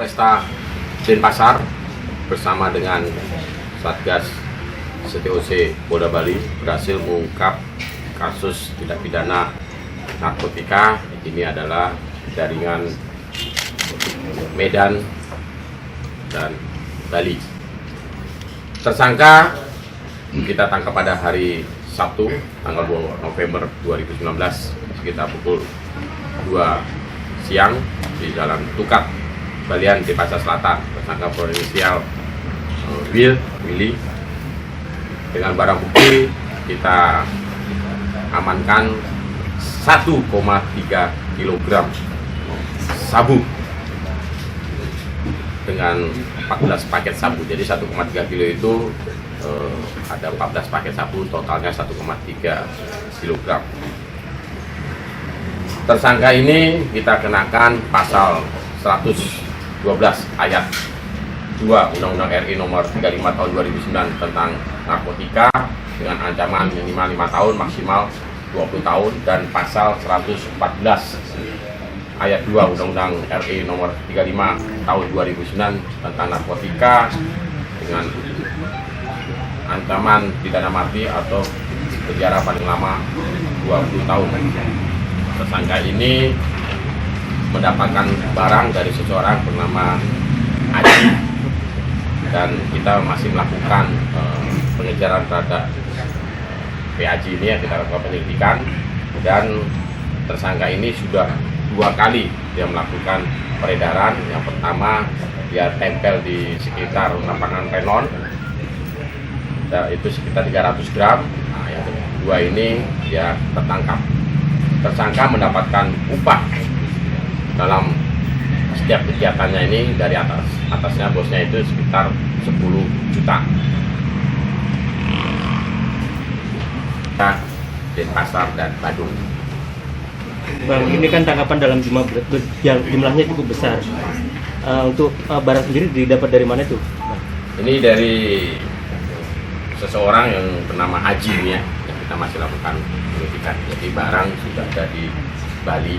Polresta Denpasar bersama dengan Satgas STOC Polda Bali berhasil mengungkap kasus tindak pidana narkotika. Ini adalah jaringan Medan dan Bali. Tersangka kita tangkap pada hari Sabtu tanggal 2 November 2019 sekitar pukul 2 siang di Jalan Tukat, Balian, Denpasar Selatan. Tersangka berinisial Willy. Dengan barang bukti kita amankan 1,3 kg sabu dengan 14 paket sabu. Jadi 1,3 kilo itu ada 14 paket sabu, totalnya 1,3 kg. Tersangka ini kita kenakan pasal 112 ayat 2 Undang-Undang RI nomor 35 tahun 2009 tentang narkotika dengan ancaman minimal 5 tahun maksimal 20 tahun, dan pasal 114 ayat 2 Undang-Undang RI nomor 35 tahun 2009 tentang narkotika dengan ancaman pidana mati atau penjara paling lama 20 tahun. Tersangka ini mendapatkan barang dari seseorang bernama Aji, dan kita masih melakukan pengejaran terhadap PAJ ini yang kita lakukan penyelidikan, dan tersangka ini sudah 2 kali dia melakukan peredaran. Yang pertama dia tempel di sekitar lapangan Renon, itu sekitar 300 gram. Nah, yang kedua ini dia tertangkap. Tersangka mendapatkan upah dalam setiap kegiatannya ini dari atasnya bosnya itu sekitar 10 juta. Denpasar dan Badung. Bang, ini kan tangkapan dalam jumlahnya cukup besar. Untuk barang sendiri didapat dari mana itu? Ini dari seseorang yang bernama Haji ya, yang kita masih lakukan penyelidikan. Jadi barang sudah ada di Bali,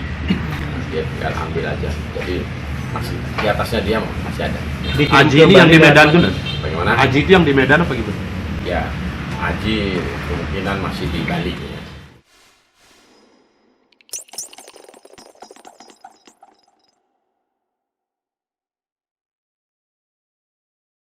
dia tinggal ambil aja. Jadi masih di atasnya dia masih ada. Haji ini yang di Medan tuh? Bagaimana? Haji itu yang di Medan apa gitu? Ya, Haji kemungkinan masih di Bali.